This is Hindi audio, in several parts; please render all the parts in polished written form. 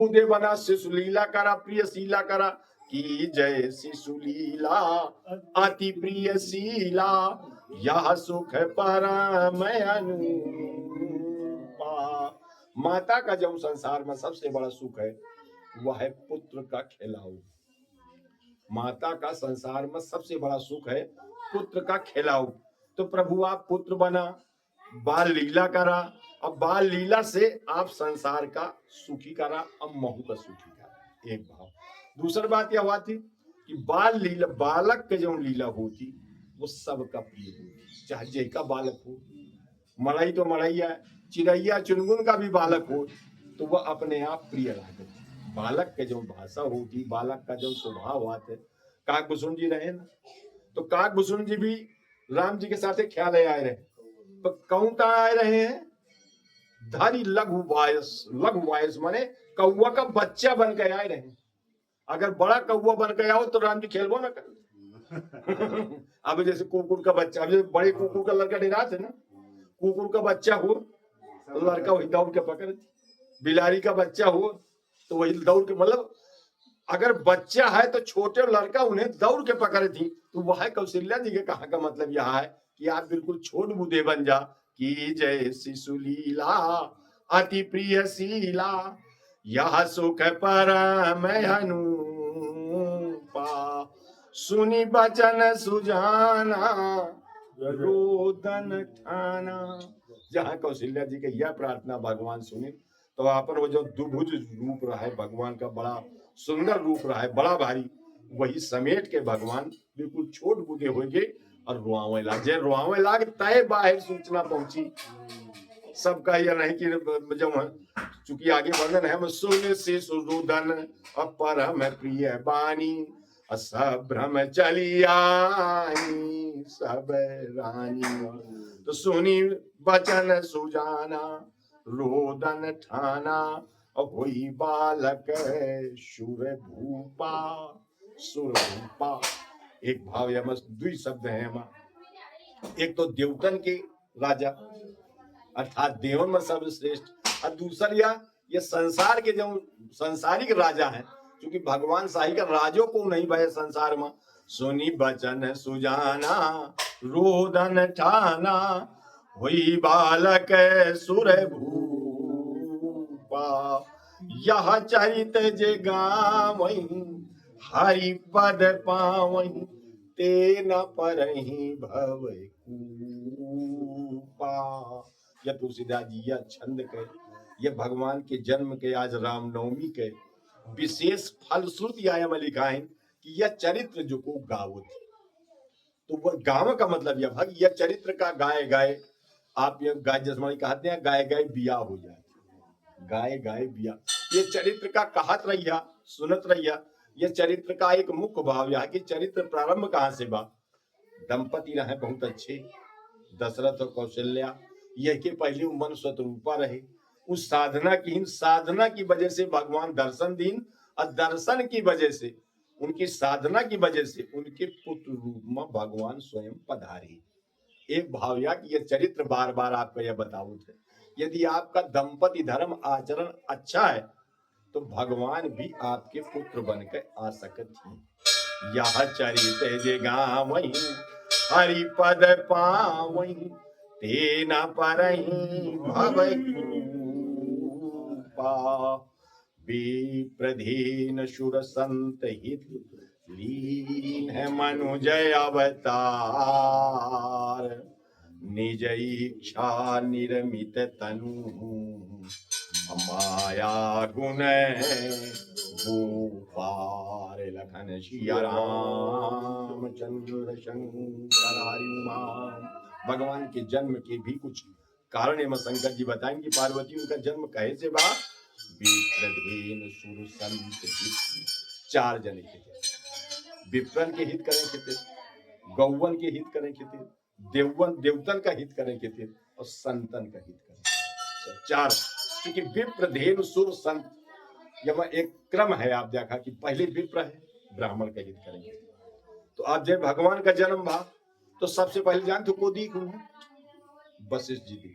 उदे बना शिशु लीला करा प्रिय शीला करा की जय शिशु लीला अति प्रिय शीला यह सुख परम अनुपा। माता का जो संसार में सबसे बड़ा सुख है वह है पुत्र का खिलाऊ। माता का संसार में सबसे बड़ा सुख है पुत्र का खिलाऊ। तो प्रभु आप पुत्र बना, बाल लीला करा, अब बाल लीला से आप संसार का सुखी करा, अब महू का सुखी करा। एक भाव। दूसरी बात यह हुआ थी कि बाल लीला, बालक के जो लीला होती वो सबका प्रिय होती, चाहे जय का बालक हो, मड़ई तो मड़ैया, चिड़ैया चुनगुन का भी बालक हो तो वह अपने आप प्रिय लागत। बालक के जो भाषा होती, बालक का जो स्वभाव आते, काकभूषण जी रहे ना, तो काकभूषण जी भी राम जी के साथ ख्याल आए रहे, तो कौन आए रहे हैं, धारी लघु वायस माने कौआ का बच्चा बन के आए रहे। अगर बड़ा कौआ बन के आओ तो राम जी खेलबो ना कर। अब जैसे कुकुर का बच्चा, अब जैसे बड़े कुकुर का लड़का डेरा थे ना, कुकुर का बच्चा हो तो लड़का वही दौड़ के पकड़, बिलारी का बच्चा हो तो वही दौड़ के, मतलब अगर बच्चा है तो छोटे लड़का उन्हें दौड़ के पकड़े थी। तो वह कौशल्या जी के कहा का मतलब यह है कि आप बिल्कुल छोट बुद्धे बन जा कि जय शिशु लीला अति प्रिय शीला यह सुख परम अनुपा। सुनी बचन सुजाना रोदन ठाना। जहाँ कौशल्या जी के यह प्रार्थना भगवान सुने तो आपन वो जो दुभुज रूप रहा है भगवान का, बड़ा सुंदर रूप रहा है, बड़ा भारी, वही समेट के भगवान बिल्कुल छोट बूढ़े हो गए और रुआवे लाग, जे रुआवे लाग तय बाहर सूचना पहुंची सबका। यह नहीं कि जब चूंकि आगे वर्णन है, सुन से सुरुदन अपर हम प्रिय बानी सब भ्रम चली आई सब रानी। तो सुनी बचन सुजाना रोदन ठाना होई बालक सुर भूपा। सुर भूपा एक भाव या दुई शब्द है हमारा, एक तो देवतन के राजा अर्थात देवन में सर्वश्रेष्ठ, और दूसरा ये संसार के जो संसारिक राजा है, क्योंकि भगवान शाही का राजों को नहीं भाई संसार में। सुनी बचन सुजाना रोदन ठाना हुई बालक सुर भूपा। यह चरित जे गावई हरि पद पावई ते न परही भव कूपा। यह तुलसीदास जी यह छंद के, ये भगवान के जन्म के आज रामनवमी के विशेष फलश्रुति आया में लिखा है कि यह चरित्र जो को गावत, तो वह गाँव का मतलब यह भाग यह चरित्र का गाय गाय, आप ये गाय जसमानी कहते हैं गाय गाय बिया हो जाए, गाय गाय बिया, ये चरित्र का कहत रहिया सुनत रहिया। यह चरित्र का एक मुख्य भाव यह कि चरित्र प्रारंभ कहाँ से बा, दंपति रहे बहुत अच्छे दशरथ और कौशल्या, यह के पहले मन स्वतरूपा रहे, उस साधना की वजह से भगवान दर्शन दीन, और दर्शन की वजह से उनकी साधना की वजह से उनके पुत्र रूप में भगवान स्वयं पधारे। एक भाव या कि यह चरित्र बार बार आपका यह बतावत है, यदि आपका दंपति धर्म आचरण अच्छा है तो भगवान भी आपके पुत्र बनकर आ सकते हैं। यह चरित जे गावई हरि पद पावई ते न परही भव कूपा। विप्रधीन शुर संत हित लीन है मनुजय अवतार निज इच्छा निर्मित तनु माया गुण भूपार। लखन सिया राम चंद्र शंकर हरिमान। भगवान के जन्म के भी कुछ कारण में शंकर जी बताएंगे, पार्वती उनका जन्म कहे से बा विप्रधेन सुर संत हित, चार जने के थे, विप्रन के हित करें के थे, गौवन के हित करें के थे, देवतन का हित करें के थे, और संतन का हित करें, चार। क्योंकि विप्रधेन सुर संत जब एक क्रम है, आप देखा कि पहले विप्र है ब्राह्मण का हित करेंगे। तो आप जब भगवान का जन्म भा तो सबसे पहले जानते को दीख उन्हें वशिष्ठ जी दी,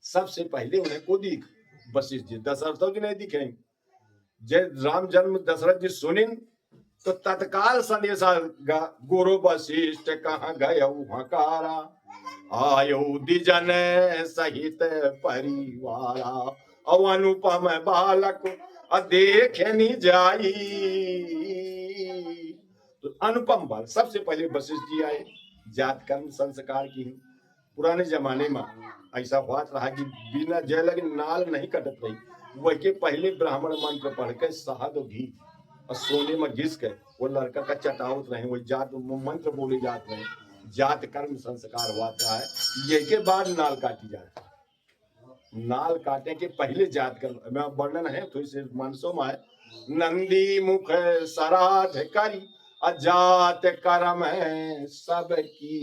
सबसे पहले उन्हें को दीख वशिष्ठ जी दशरथ जी नहीं दिखे जय राम जन्म दशरथ जी सुनिन तो तत्काल संदेश गुरु वशिष्ठ कहाँ गए हकारा आयो दिजन सहित परिवारा और अनुपम बालक देखे नी जाई। तो अनुपम बाल सबसे पहले वशिष्ठ जी आए, जात कर्म संस्कार की। पुराने जमाने में ऐसा हुआ रहा कि बिना जय लगे नाल नहीं कटत रही, वही के पहले ब्राह्मण मंत्र पढ़ के शहद और घी और सोने में घिस के वो लड़का का चटावत रहे, वो जात मंत्र बोले जात रहे, जात कर्म संस्कार हुआ है। ये के बाद नाल काटी जाती, नाल काटे के पहले जात कर्म में वर्णन है तो इसे मानसों में है। नंदी मुख सराध करी अजात कर्म है सबकी।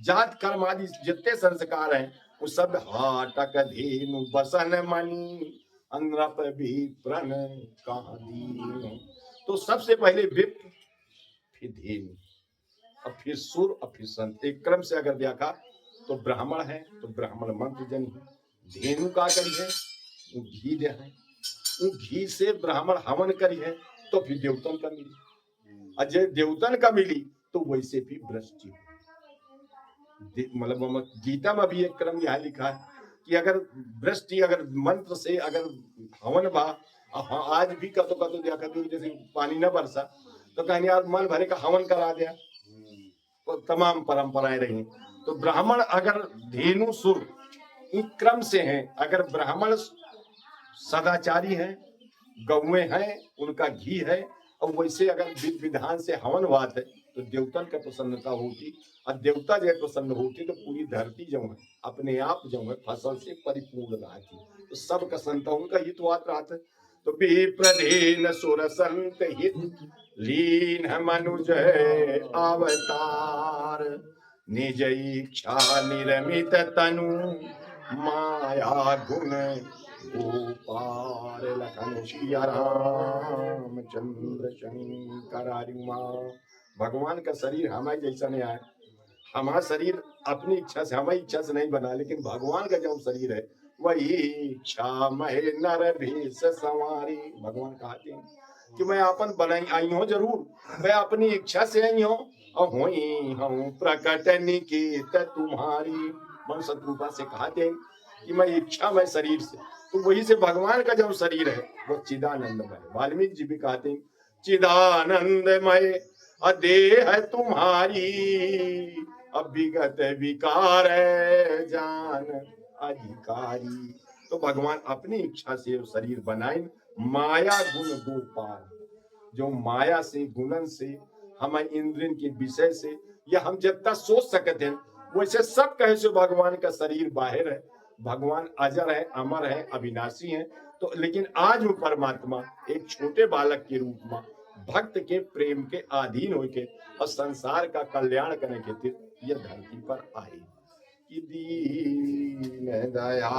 जात कर्म आदि जितने संस्कार हैं वो सब हाटक धेनु बसन मणि अंग्रप भी प्रण कहानी। तो सबसे पहले विप्र, फिर धेनु, और फिर सुर, और फिर संत। एक क्रम से अगर देखा तो ब्राह्मण है तो ब्राह्मण मंत्र जन है, धेनु का करी है वो घी दे है, वो घी से ब्राह्मण हवन करी है तो फिर देवतन का मिली, अजय देवतन का मिली तो वैसे भी वृष्टि। मतलब गीता में भी एक क्रम यह लिखा है कि अगर वृष्टि अगर मंत्र से अगर हवन बा, आज भी कतो कतो देखा तो जैसे पानी न बरसा तो कहीं यार मन भरे का हवन करा दिया, तो तमाम परंपराएं रही। तो ब्राह्मण अगर धेनु सुर इन क्रम से हैं, अगर ब्राह्मण सदाचारी हैं, गौएं हैं, उनका घी है, और वैसे अगर विधि विधान से हवन बात है तो देवतन का प्रसन्नता होती, और देवता जब प्रसन्न होती तो पूरी धरती जो है अपने आप जो है फसल से परिपूर्ण रहती, तो सबका संत उनका हित हुआत रहता। तो विप्रधीन सुर संत हित लीन मनुज अवतार निज इच्छा निर्मित तनु माया गुण गोपाल लखन श्री राम चंद्र शंकर हरिमा। भगवान का शरीर हमारे जैसा नहीं आया, हमारा शरीर अपनी इच्छा से हमारी इच्छा से नहीं बना, लेकिन भगवान का जो शरीर है वही इच्छा महे नर भेष संवारी। भगवान कहते हैं कि मैं अपन बनाई आई हूँ, जरूर मैं अपनी इच्छा से आई हूँ और हुई हूँ प्रकट निकेत तुम्हारी। मन शत्रुपा से कहते हैं कि मैं इच्छा मैं शरीर से, तो वही से भगवान का जो शरीर है वो चिदानंदमय। वाल्मीकि जी भी कहते हैं चिदानंदमय अदेह तुम्हारी अभिगत विकार जान अधिकारी। तो भगवान अपनी इच्छा से शरीर बनाए, माया गुण गोपाल, जो माया से गुणन से हमारे इंद्रियन के विषय से या हम जितना सोच सकते हैं वैसे सब कहे से भगवान का शरीर बाहर है। भगवान अजर है, अमर है, अविनाशी है। तो लेकिन आज वो परमात्मा एक छोटे बालक के रूप में भक्त के प्रेम के अधीन होके और संसार का कल्याण करने के लिए यह धरती पर आए कि दीन दयाल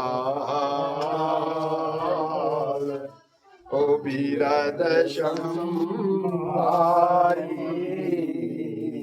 ओ बीरद शंभारी